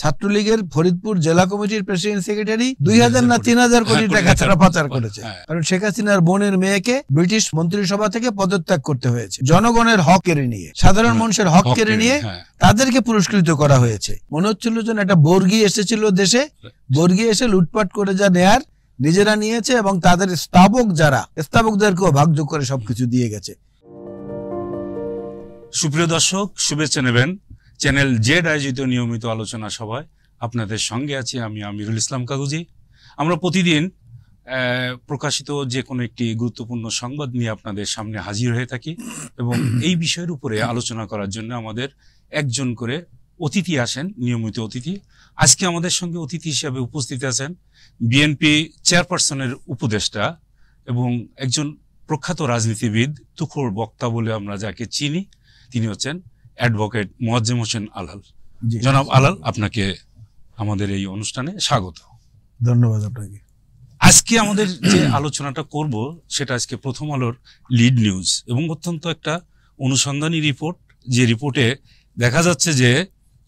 ছাত্রলীগের ফরিদপুর জেলা কমিটির প্রেসিডেন্ট সেক্রেটারি 2000 না 3000 কোটি টাকা ছাড়া পাচার করেছে। কারণ শেখ হাসিনার বোনের মেয়েকে ব্রিটিশ মন্ত্রিসভা থেকে পদত্যাগ করতে হয়েছে জনগণের হক কেড়ে নিয়ে, সাধারণ মানুষের হক কেড়ে নিয়ে তাদেরকে পুরস্কৃত করা হয়েছে। মনে হচ্ছিল যেন একটা বর্গী এসেছিল দেশে, বর্গী এসে লুটপাট করে যা নেয়ার নিজেরা নিয়েছে এবং তাদের স্থাবকদেরকেও ভাগযোগ করে সবকিছু দিয়ে গেছে। সুপ্রিয় দর্শক, শুভেচ্ছা নেবেন চ্যানেল জেড আয়োজিত নিয়মিত আলোচনা সভায় আপনাদের সঙ্গে আছি আমি আমিরুল ইসলাম কাগুজি। আমরা প্রতিদিন প্রকাশিত যে কোনো একটি গুরুত্বপূর্ণ সংবাদ নিয়ে আপনাদের সামনে হাজির হয়ে থাকি এবং এই বিষয়ের উপরে আলোচনা করার জন্য আমাদের একজন করে অতিথি আসেন, নিয়মিত অতিথি। আজকে আমাদের সঙ্গে অতিথি হিসেবে উপস্থিত আছেন বিএনপি চেয়ারপারসনের উপদেষ্টা এবং একজন প্রখ্যাত রাজনীতিবিদ, তুখোর বক্তা বলে আমরা যাকে চিনি, তিনি হচ্ছেন অ্যাডভোকেট মোয়াজ্জেম হোসেন আলাল। জনাব আলাল, আপনাকে আমাদের এই অনুষ্ঠানে স্বাগত। ধন্যবাদ আপনাকে। আজকে আমাদের যে আলোচনাটা করব সেটা আজকে প্রথম আলোর লিড নিউজ এবং অত্যন্ত একটা অনুসন্ধানী রিপোর্ট, যে রিপোর্টে দেখা যাচ্ছে যে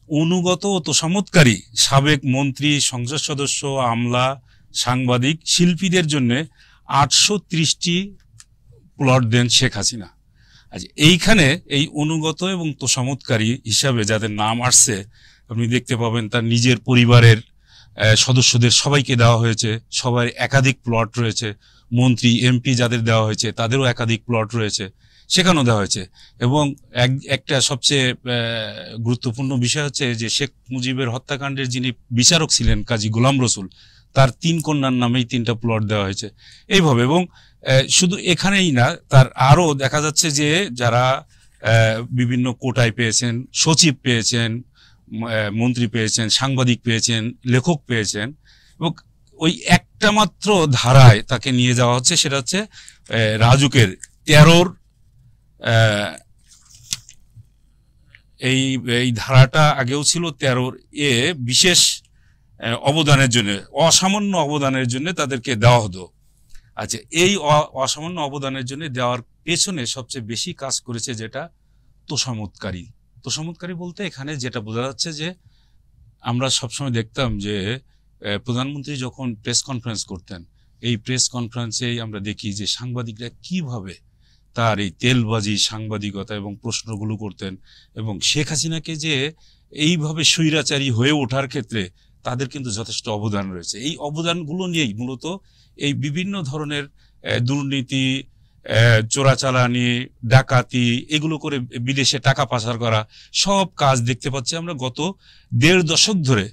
অনুগত ও তোষামোদকারী সাবেক মন্ত্রী, সংসদ সদস্য, আমলা, সাংবাদিক, শিল্পীদের জন্য 830টি প্লট দেন শেখ হাসিনা। আচ্ছা, এইখানে এই অনুগত এবং তোষামোদকারী হিসাবে যাদের নাম আসছে আপনি দেখতে পাবেন তার নিজের পরিবারের সদস্যদের সবাইকে দেওয়া হয়েছে, সবার একাধিক প্লট রয়েছে। মন্ত্রী, এমপি যাদের দেওয়া হয়েছে তাদেরও একাধিক প্লট রয়েছে, সেখানেও দেওয়া হয়েছে। এবং একটা সবচেয়ে গুরুত্বপূর্ণ বিষয় হচ্ছে যে শেখ মুজিবের হত্যাকাণ্ডের যিনি বিচারক ছিলেন কাজী গোলাম রসুল, তার 3 কন্যার নামেই 3টা প্লট দেওয়া হয়েছে এইভাবে। এবং শুধু এখানেই না, তার আরও দেখা যাচ্ছে যে যারা বিভিন্ন কোটায় পেয়েছেন, সচিব পেয়েছেন, মন্ত্রী পেয়েছেন, সাংবাদিক পেয়েছেন, লেখক পেয়েছেন, এবং ওই একটা মাত্র ধারায় তাকে নিয়ে যাওয়া হচ্ছে, সেটা হচ্ছে রাজুকের 13 এই ধারাটা আগেও ছিল 13 বিশেষ অবদানের জন্য, অসামান্য অবদানের জন্য তাদেরকে দেওয়া হতো। আচ্ছা, এই অসামান্য অবদানের জন্য দেওয়ার পেছনে সবচেয়ে বেশি কাজ করেছে যেটা তোষামোদকারী। তোষামোদকারী বলতে এখানে যেটা বোঝা যাচ্ছে যে আমরা সবসময় দেখতাম যে প্রধানমন্ত্রী যখন প্রেস কনফারেন্স করতেন, এই প্রেস কনফারেন্সেই আমরা দেখি যে সাংবাদিকরা কিভাবে তার এই তেলবাজি সাংবাদিকতা এবং প্রশ্নগুলো করতেন এবং শেখ হাসিনাকে যে এইভাবে স্বৈরাচারী হয়ে ওঠার ক্ষেত্রে তাদের কিন্তু যথেষ্ট অবদান রয়েছে। এই অবদানগুলো নিয়েই মূলত এই বিভিন্ন ধরনের দুর্নীতি, চোরাচালানি, ডাকাতি, এগুলো করে বিদেশে টাকা পাচার করা, সব কাজ দেখতে পাচ্ছি আমরা গত 1.5 দশক ধরে,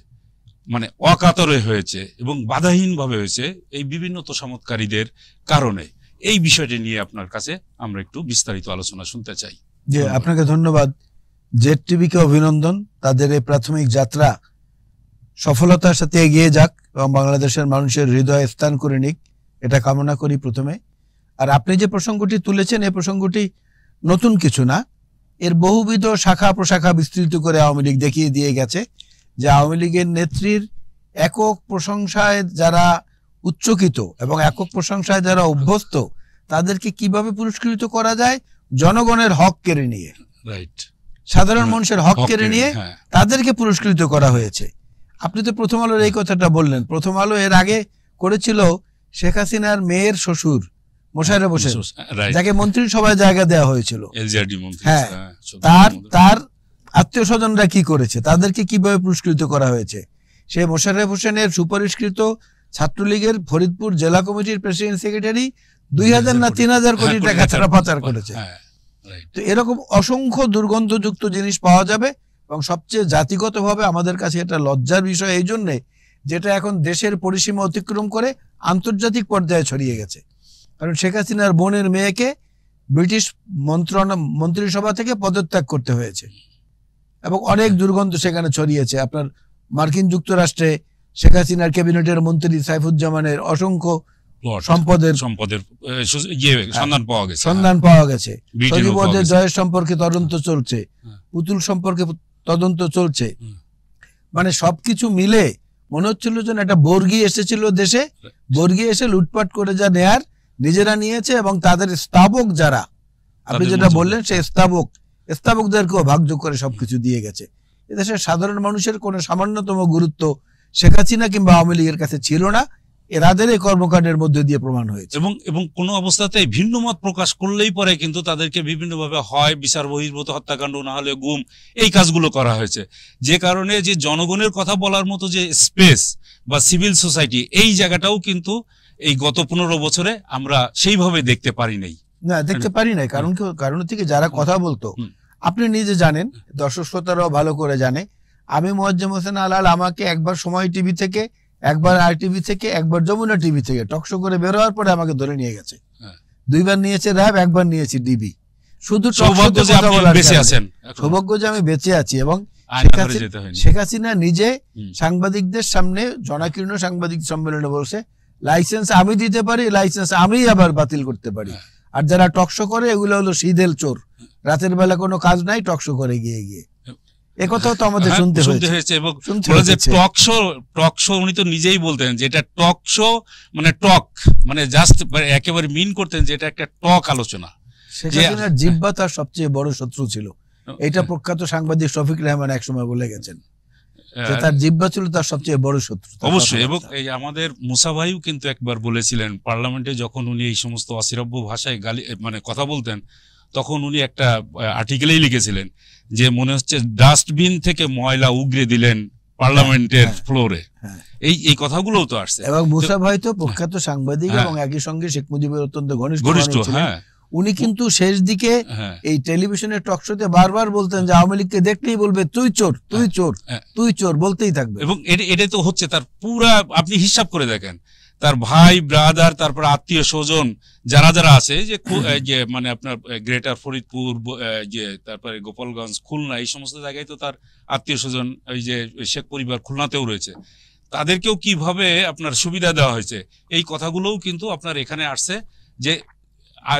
মানে অকাতরে হয়েছে এবং বাধাহীনভাবে হয়েছে এই বিভিন্ন তোষামোদকারীদের কারণে। এই বিষয়টি নিয়ে আপনার কাছে আমরা একটু বিস্তারিত আলোচনা শুনতে চাই। যে আপনাকে ধন্যবাদ। জেড টিভিকে অভিনন্দন, তাদের এই প্রাথমিক যাত্রা সফলতার সাথে এগিয়ে যাক এবং বাংলাদেশের মানুষের হৃদয়ে স্থান করে নিক, এটা কামনা করি প্রথমে। আর আপনি যে প্রসঙ্গটি তুলেছেন, এই প্রসঙ্গটি নতুন কিছু না, এর বহুবিধ শাখা প্রশাখা বিস্তৃত করে আওয়ামী লীগ দেখিয়ে দিয়ে গেছে যে আওয়ামী লীগের নেত্রীর একক প্রশংসায় যারা উচ্চকিত এবং একক প্রশংসায় যারা অভ্যস্ত, তাদেরকে কিভাবে পুরস্কৃত করা যায় জনগণের হক কেড়ে নিয়ে, সাধারণ মানুষের হক কেড়ে নিয়ে তাদেরকে পুরস্কৃত করা হয়েছে। আপনি তো প্রথম আলোর এই কথাটা বললেন। প্রথম আলো এর আগে করেছিল শেখ হাসিনার মেয়ের শ্বশুর মোশাররফ হোসেন, যাকে মন্ত্রিসভায় জায়গা দেওয়া হয়েছিল, হ্যাঁ, তার আত্মীয় স্বজনরা কি করেছে, তাদেরকে কিভাবে পুরস্কৃত করা হয়েছে। সে মোশাররফ হোসেনের সুপারিশকৃত ছাত্রলীগের ফরিদপুর জেলা কমিটির প্রেসিডেন্ট সেক্রেটারি 2000 না 3000 কোটি টাকা ছাড়া পাচার করেছে। তো এরকম অসংখ্য দুর্গন্ধযুক্ত জিনিস পাওয়া যাবে এবং সবচেয়ে জাতিগতভাবে আমাদের কাছে এটা লজ্জার বিষয় এই জন্যে, যেটা এখন দেশের পরিসীমা অতিক্রম করে আন্তর্জাতিক পর্যায়ে ছড়িয়ে গেছে। কারণ শেখ হাসিনার বোনের মেয়েকে ব্রিটিশ মন্ত্রিসভা থেকে পদত্যাগ করতে হয়েছে এবং অনেক দুর্গন্ধ সেখানে ছড়িয়েছে। আপনার মার্কিন যুক্তরাষ্ট্রে শেখ হাসিনার ক্যাবিনেটের মন্ত্রী সাইফুজ্জামানের অসংখ্য সম্পদের সন্ধান পাওয়া গেছে। সজীবদের জয়ের সম্পর্কে তদন্ত চলছে, পুতুল সম্পর্কে তদন্ত চলছে। মানে সবকিছু মিলে মনে হচ্ছিল যেন একটা বর্গী এসেছিল দেশে, বর্গী এসে লুটপাট করে যা নেয়ার নিজেরা নিয়েছে এবং তাদের স্থাবক যারা, আপনি যেটা বললেন, সেই স্থাবকদেরকেও ভাগযোগ করে সবকিছু দিয়ে গেছে। এদেশের সাধারণ মানুষের কোনো সামান্যতম গুরুত্ব শেখ হাসিনা কিংবা আওয়ামী লীগের কাছে ছিল না, এরাদের এই কর্মকাণ্ডের মধ্যে দিয়ে প্রমাণ হয়েছে। এবং কোনো অবস্থাতেই ভিন্ন মত প্রকাশ করলেই পরে কিন্তু তাদেরকে বিভিন্নভাবে হয় বিচার বহির্ভূত হত্যাকাণ্ড, না হলে গুম, এই কাজগুলো করা হয়েছে। যে কারণে যে জনগণের কথা বলার মতো যে স্পেস বা সিভিল সোসাইটি, এই জায়গাটাও কিন্তু এই গত 15 বছরে আমরা সেইভাবে দেখতে পারি নাই। না, দেখতে পারি নাই। কারণ থেকে যারা কথা বলতো, আপনি নিজে জানেন, দর্শক শ্রোতারাও ভালো করে জানে, আমি মোয়াজ্জেম হোসেন আলাল, আমাকে একবার সময় টিভি থেকে, একবার RTV থেকে, একবার যমুনা টিভি থেকে টকশো করে বের হওয়ার পরে আমাকে ধরে নিয়ে গেছে। 2বার নিয়েছে র্যাব, একবার নিয়েছে ডিবি। শুধু সৌভাগ্য যে আমি বেঁচে আছি। এবং শেখ হাসিনা নিজে সাংবাদিকদের সামনে জনাকীর্ণ সাংবাদিক সম্মেলনে বলছে, লাইসেন্স আমি দিতে পারি, লাইসেন্স আমি আবার বাতিল করতে পারি। আর যারা টকশো করে এগুলো হলো শীদেল চোর, রাতের বেলা কোনো কাজ নাই, টকশো করে গিয়ে একথাও তো আমাদের শুনতে হয়েছে। এবং টকশো উনি তো নিজেই বলতেন যে এটা টকশো মানে টক, মানে জাস্ট একেবারে মিন করতেন যে এটা একটা টক আলোচনা। শেখ হাসিনার জিহ্বা তার সবচেয়ে বড় শত্রু ছিল, এটা প্রখ্যাত সাংবাদিক শফিক রেহমান একসময় বলে গেছেন, তার জিহ্বা ছিল তার সবচেয়ে বড় শত্রু। অবশ্যই। এবং এই আমাদের মুসা ভাইও কিন্তু একবার বলেছিলেন পার্লামেন্টে, যখন উনি এই সমস্ত অশ্রাব্য ভাষায় গালি মানে কথা বলতেন, তখন উনি একটা আর্টিকেলেই লিখেছিলেন যে মনে হচ্ছে ডাস্টবিন থেকে ময়লা উগরে দিলেন পার্লামেন্টের ফ্লোরে। এই কথাগুলোও তো আসছে। এবং মুসা ভাই তো প্রখ্যাত সাংবাদিক এবং একই সঙ্গে শেখ মুজিবের অত্যন্ত ঘনিষ্ঠ। উনি কিন্তু শেষ দিকে এই টেলিভিশনের টক শোতে বারবার বলতেন যে আওয়ামী লীগকে দেখলেই বলবে তুই চোর, তুই চোর, তুই চোর, বলতেই থাকবে। এবং এটা তো হচ্ছে তার পুরা, আপনি হিসাব করে দেখেন, তার ভাই ব্রাদার, তারপর আত্মীয় স্বজন যারা যারা আছে, যে মানে আপনার গ্রেটার ফরিদপুর, যে তারপরে গোপালগঞ্জ, খুলনা, এই সমস্ত জায়গায় তো তার আত্মীয় স্বজন, ওই যে শেখ পরিবার খুলনাতেও রয়েছে, তাদেরকেও কিভাবে আপনার সুবিধা দেওয়া হয়েছে, এই কথাগুলোও কিন্তু আপনার এখানে আসছে। যে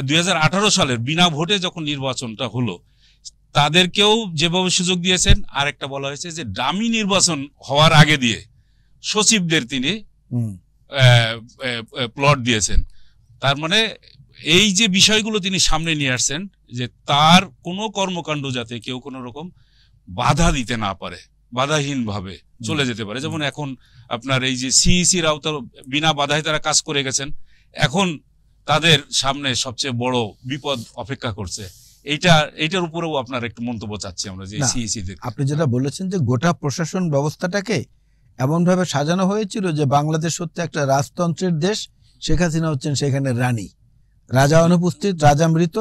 2018 সালের বিনা ভোটে যখন নির্বাচনটা হলো, তাদেরকেও যেভাবে সুযোগ দিয়েছেন। আর একটা বলা হয়েছে যে ডামি নির্বাচন হওয়ার আগে দিয়ে সচিবদের তিনি প্লট দিয়েছেন। তার মানে এই যে বিষয়গুলো তিনি সামনে নিয়ে আসছেন, যে তার কোনো কর্মকাণ্ড যাতে কেউ কোনো রকম বাধা দিতে না পারে, বাধাহীন ভাবে চলে যেতে পারে। যেমন এখন আপনার এই যে সিইসি রাও তো বিনা বাধায় তারা কাজ করে গেছেন, এখন তাদের সামনে সবচেয়ে বড় বিপদ অপেক্ষা করছে। এইটার উপরেও আপনার একটু মন্তব্য চাচ্ছি আমরা, যে সিইসি দের। আপনি যেটা বলেছেন যে গোটা প্রশাসন ব্যবস্থাটাকে এমন ভাবে সাজানো হয়েছিল যে বাংলাদেশ সত্যি একটা রাজতন্ত্রের দেশ, শেখ হাসিনা হচ্ছেন সেখানে রানী, রাজা অনুপস্থিত, রাজা মৃত,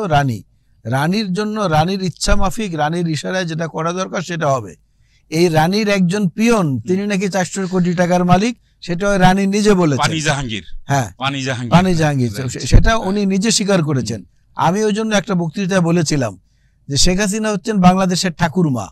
রানীর জন্য রানীর ইচ্ছা মাফিক, রানীর ইশারায় যেটা করা দরকার সেটা হবে। এই রানীর একজন পিয়ন, তিনি নাকি 400 কোটি টাকার মালিক, সেটা রানী নিজে বলেছেন, পানি জাহাঙ্গীর। হ্যাঁ, পানি জাহাঙ্গীর, সেটা উনি নিজে স্বীকার করেছেন। আমি ওই জন্য একটা বক্তৃতায় বলেছিলাম যে শেখ হাসিনা হচ্ছেন বাংলাদেশের ঠাকুরমা।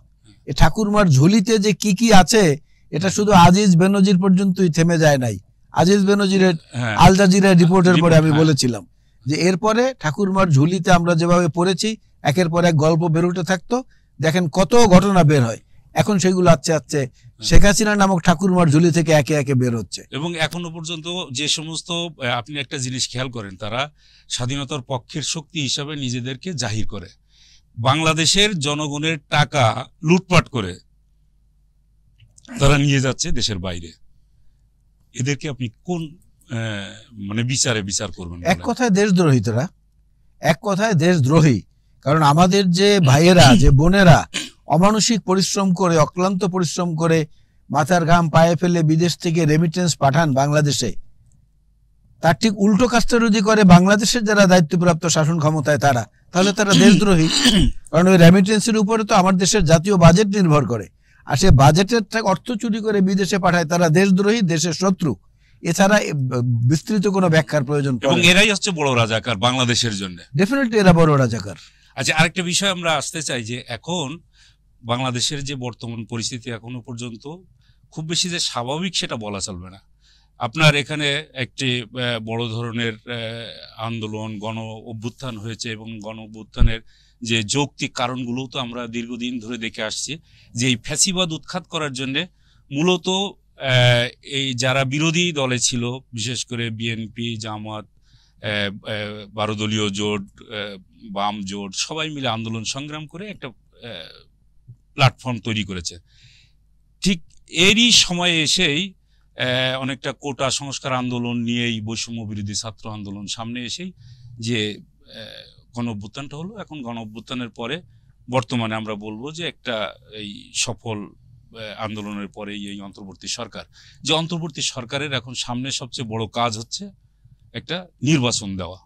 এই ঠাকুরমার ঝুলিতে যে কি কি আছে, এটা শুধু আজিজ বেনজির পর্যন্তই থেমে যায় নাই। আজিজ বেনজিরের আল জাজিরার রিপোর্টের পরে আমি বলেছিলাম যে এরপরে ঠাকুরমার ঝুলিতে আমরা যেভাবে পড়েছি, একের পর এক গল্প বেরোতে থাকতো, দেখেন কত ঘটনা বের হয়। এখন সেগুলো আস্তে আস্তে শেখ হাসিনা নামক ঠাকুরমার ঝুলি থেকে একে একে বের হচ্ছে। এবং এখনো পর্যন্ত যে সমস্ত, আপনি একটা জিনিস খেয়াল করেন, তারা স্বাধীনতার পক্ষের শক্তি হিসাবে নিজেদেরকে জাহির করে, বাংলাদেশের জনগণের টাকা লুটপাট করে তারা নিয়ে যাচ্ছে দেশের বাইরে। এদেরকে আপনি কোন মানে বিচার করবেন? এক কথায় দেশদ্রোহী, তারা এক কথায় দেশদ্রোহী। কারণ আমাদের যে ভাইয়েরা, যে বোনেরা অমানসিক পরিশ্রম করে, অক্লান্ত পরিশ্রম করে, মাথার ঘাম পায়ে ফেলে বিদেশ থেকে রেমিটেন্স পাঠান বাংলাদেশে, তার ঠিক উল্টো কাজটা যদি করে বাংলাদেশের যারা দায়িত্বপ্রাপ্ত শাসন ক্ষমতায় তারা, তাহলে তারা দেশদ্রোহী। কারণ ওই রেমিটেন্সের উপরে তো আমার দেশের জাতীয় বাজেট নির্ভর করে, আর সে বাজেটের অর্থ চুরি করে বিদেশে পাঠায়, তারা দেশদ্রোহী, দেশের শত্রু। এছাড়া বিস্তৃত কোনো ব্যাখ্যার প্রয়োজন পড়ে না। এবং এরাই হচ্ছে বড় রাজাকার বাংলাদেশের জন্য। ডেফিনেটলি এরা বড় রাজাকার। আচ্ছা, আরেকটা বিষয় আমরা আসতে চাই, যে এখন বাংলাদেশের যে বর্তমান পরিস্থিতি, এখনো পর্যন্ত খুব বেশি যে স্বাভাবিক সেটা বলা চলবে না। আপনার এখানে একটি বড় ধরনের আন্দোলন, গণ অভ্যুত্থান হয়েছে, এবং গণ অভ্যুত্থানের যে যৌক্তিক কারণগুলো তো আমরা দীর্ঘদিন ধরে দেখে আসছি, যে এই ফ্যাসিবাদ উৎখাত করার জন্য মূলত এই যারা বিরোধী দলে ছিল, বিশেষ করে বিএনপি, জামাত, 12 দলীয় জোট, বাম জোট, সবাই মিলে আন্দোলন সংগ্রাম করে একটা প্ল্যাটফর্ম তৈরি করেছে। ঠিক এরই সময়ে এসেই অনেকটা কোটা সংস্কার আন্দোলন নিয়েই, বৈষম্য বিরোধী ছাত্র আন্দোলন সামনে এসেই যে গণ অভ্যুত্থানটা হলো, এখন গণ অভ্যুত্থানের পরে বর্তমানে আমরা বলবো যে একটা এই সফল আন্দোলনের পরে এই অন্তর্বর্তী সরকার, যে অন্তর্বর্তী সরকারের এখন সামনে সবচেয়ে বড় কাজ হচ্ছে একটা নির্বাচন দেওয়া।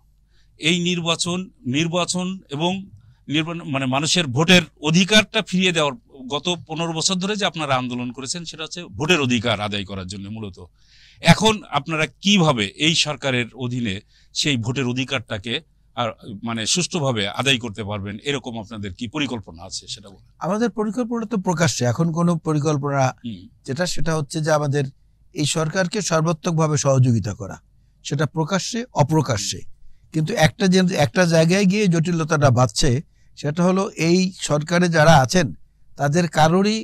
এই নির্বাচন এবং মানে মানুষের ভোটের অধিকারটা ফিরিয়ে দেওয়ার, গত 15 বছর ধরে যে আপনারা আন্দোলন করেছেন সেটা হচ্ছে ভোটের অধিকার আদায় করার জন্য মূলত। এখন আপনারা কিভাবে এই সরকারের অধীনে সেই ভোটের অধিকারটাকে আর মানে সুষ্ঠুভাবে আদায় করতে পারবেন, এরকম আপনাদের কি পরিকল্পনা আছে সেটা বলুন। আমাদের পরিকল্পনা তো প্রকাশ্যে, এখন কোনো পরিকল্পনা সেটা হচ্ছে যে আমাদের এই সরকারকে সর্বাত্মকভাবে সহযোগিতা করা, সেটা প্রকাশ্যে অপ্রকাশ্যে। কিন্তু একটা জায়গায় গিয়ে জটিলতাটা বাড়ছে, সেটা হলো এই সরকারে যারা আছেন তাদের কারোরই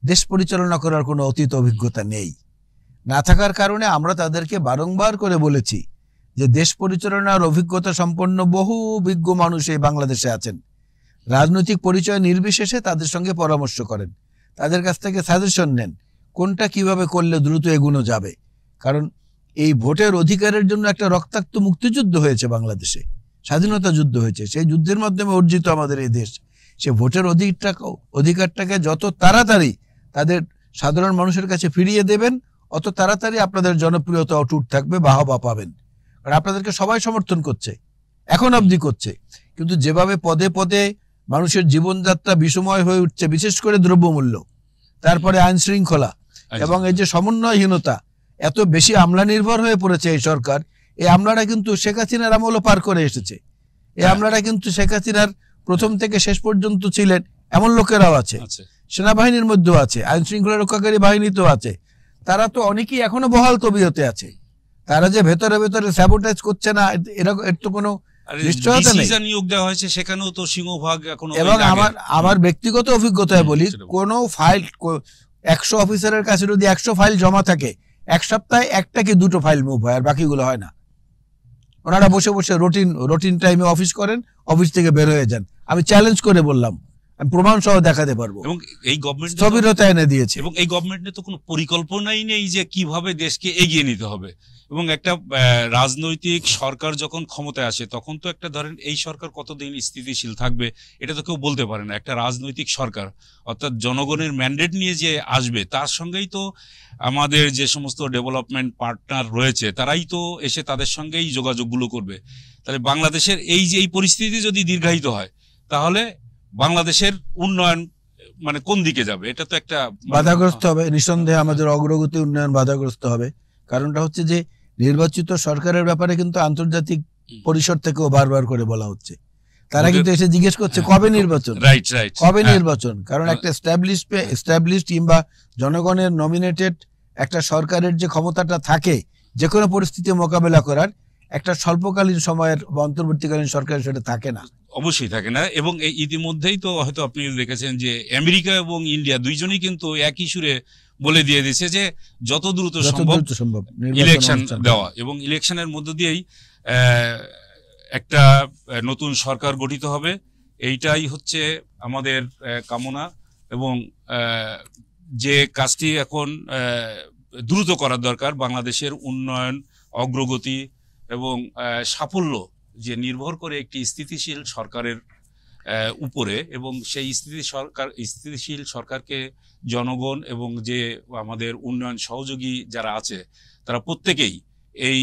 দেশ পরিচালনা করার কোনো অতীত অভিজ্ঞতা নেই। না থাকার কারণে আমরা তাদেরকে বারংবার করে বলেছি যে দেশ পরিচালনার অভিজ্ঞতা সম্পন্ন বহু বিজ্ঞ মানুষ এই বাংলাদেশে আছেন, রাজনৈতিক পরিচয় নির্বিশেষে তাদের সঙ্গে পরামর্শ করেন, তাদের কাছ থেকে সাজেশন নেন কোনটা কিভাবে করলে দ্রুত এগুনো যাবে। কারণ এই ভোটের অধিকারের জন্য একটা রক্তাক্ত মুক্তিযুদ্ধ হয়েছে বাংলাদেশে, স্বাধীনতা যুদ্ধ হয়েছে, সেই যুদ্ধের মাধ্যমে অর্জিত আমাদের এই দেশ। সে ভোটের অধিকারটাকে যত তাড়াতাড়ি তাদের সাধারণ মানুষের কাছে ফিরিয়ে দেবেন, অত তাড়াতাড়ি আপনাদের জনপ্রিয়তা অটুট থাকবে, বাহবা পাবেন। কারণ আপনাদেরকে সবাই সমর্থন করছে, এখন অবধি করছে। কিন্তু যেভাবে পদে পদে মানুষের জীবনযাত্রা বিষময় হয়ে উঠছে, বিশেষ করে দ্রব্যমূল্য, তারপরে আইন শৃঙ্খলা এবং এই যে সমন্বয়হীনতা, এত বেশি আমলা নির্ভর হয়ে পড়েছে এই সরকার। এই আমলারা কিন্তু শেখ হাসিনার আমলও পার করে এসেছে। এই আমলারা কিন্তু শেখ হাসিনার প্রথম থেকে শেষ পর্যন্ত ছিলেন, এমন লোকেরাও আছে, সেনাবাহিনীর মধ্যেও আছে, আইন শৃঙ্খলা রক্ষাকারী বাহিনীতেও আছে। তারা তো অনেকেই এখনো বহাল তবিয়তে আছে। তারা যে ভেতরে ভেতরে স্যাবোটেজ করছে না, এরকম এর তো কোনো নিশ্চয়তা নেই। নিয়োগ দেওয়া হয়েছে, সেখানেও তো সিংহভাগ এখনো। এবং আমার ব্যক্তিগত অভিজ্ঞতায় বলি, কোনো ফাইল 100 অফিসারের কাছে যদি 100 ফাইল জমা থাকে, এক সপ্তাহে একটা কি দুটো ফাইল মুভ হয়, আর বাকিগুলো হয় না। ওনারা বসে বসে রুটিন টাইমে অফিস করেন, অফিস থেকে বের হয়ে যান। আমি চ্যালেঞ্জ করে বললাম, আমি প্রমাণ সহ দেখাতে পারবো। এবং এই গভর্নমেন্ট স্থবিরতা এনে দিয়েছে। এবং এই গভর্নমেন্টের তো কোনো পরিকল্পনাই নেই যে কিভাবে দেশকে এগিয়ে নিতে হবে। এবং একটা রাজনৈতিক সরকার যখন ক্ষমতায় আসে, তখন তো একটা ধরেন এই সরকার কতদিন স্থিতিশীল থাকবে এটা তো কেউ বলতে পারে না। একটা রাজনৈতিক সরকার অর্থাৎ জনগণের ম্যান্ডেট নিয়ে যে আসবে, তার সঙ্গেই তো আমাদের যে সমস্ত ডেভেলপমেন্ট পার্টনার রয়েছে তারাই তো এসে তাদের সঙ্গেই যোগাযোগগুলো করবে। তাহলে বাংলাদেশের এই যে এই পরিস্থিতি যদি দীর্ঘায়িত হয়, তাহলে বাংলাদেশের উন্নয়ন মানে কোন দিকে যাবে, এটা তো একটা বাধাগ্রস্ত হবে। নিঃসন্দেহে আমাদের অগ্রগতি উন্নয়ন বাধাগ্রস্ত হবে। কারণটা হচ্ছে যে নির্বাচিত সরকারের ব্যাপারে কিন্তু আন্তর্জাতিক পরিষদ থেকেও বারবার করে বলা হচ্ছে, তারা কিন্তু এসে জিজ্ঞেস করছে কবে নির্বাচন, কবে নির্বাচন। কারণ একটা এস্টাবলিশড কিংবা জনগণের নমিনেটেড একটা সরকারের যে ক্ষমতাটা থাকে যে কোনো পরিস্থিতি মোকাবেলা করার, একটা স্বল্পকালীন সময়ের বা অন্তর্বর্তীকালীন সরকারের সেটা থাকে না, অবশ্যই থাকে না। এবং এই ইতিমধ্যেই তো হয়তো আপনি দেখেছেন যে আমেরিকা এবং ইন্ডিয়া দুইজনই কিন্তু একই সুরে বলে দিয়ে দিয়েছে যে যত দ্রুত সম্ভব ইলেকশন দেওয়া, এবং ইলেকশনের মধ্য দিয়েই একটা নতুন সরকার গঠিত হবে। এইটাই হচ্ছে আমাদের কামনা। এবং যে কাজটি এখন দ্রুত করার দরকার, বাংলাদেশের উন্নয়ন, অগ্রগতি এবং সাফল্য যে নির্ভর করে একটি স্থিতিশীল সরকারের উপরে, এবং সেই স্থিতিশীল সরকারকে জনগণ এবং যে আমাদের উন্নয়ন সহযোগী যারা আছে তারা প্রত্যেকেই এই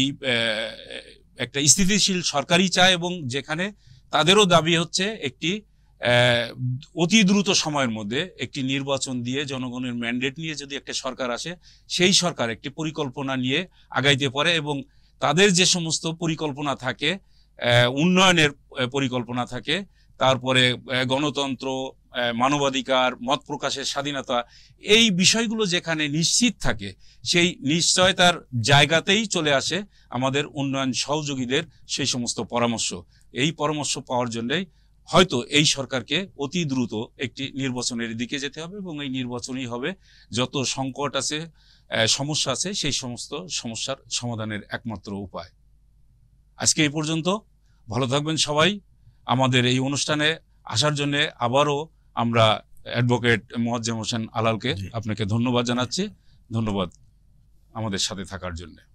একটা স্থিতিশীল সরকারই চায়, এবং যেখানে তাদেরও দাবি হচ্ছে একটি অতি দ্রুত সময়ের মধ্যে একটি নির্বাচন দিয়ে জনগণের ম্যান্ডেট নিয়ে যদি একটা সরকার আসে, সেই সরকার একটি পরিকল্পনা নিয়ে আগাইতে পারে, এবং তাদের যে সমস্ত পরিকল্পনা থাকে, উন্নয়নের পরিকল্পনা থাকে, তারপরে গণতন্ত্র, মানবাধিকার, মত প্রকাশের স্বাধীনতা, এই বিষয়গুলো যেখানে নিশ্চিত থাকে, সেই নিশ্চয়তার জায়গাতেই চলে আসে আমাদের উন্নয়ন সহযোগীদের সেই সমস্ত পরামর্শ। এই পরামর্শ পাওয়ার জন্যই হয়তো এই সরকারকে অতি দ্রুত একটি নির্বাচনের দিকে যেতে হবে, এবং এই নির্বাচনই হবে যত সংকট আছে, সমস্যা আছে, সেই সমস্ত সমস্যার সমাধানের একমাত্র উপায়। আজকে এই পর্যন্ত। ভালো থাকবেন সবাই। আমাদের এই অনুষ্ঠানে আসার জন্য আবারও আমরা অ্যাডভোকেট মোয়াজ্জেম হোসেন আলালকে জি। আপনাকে ধন্যবাদ জানাচ্ছি। ধন্যবাদ আমাদের সাথে থাকার জন্য।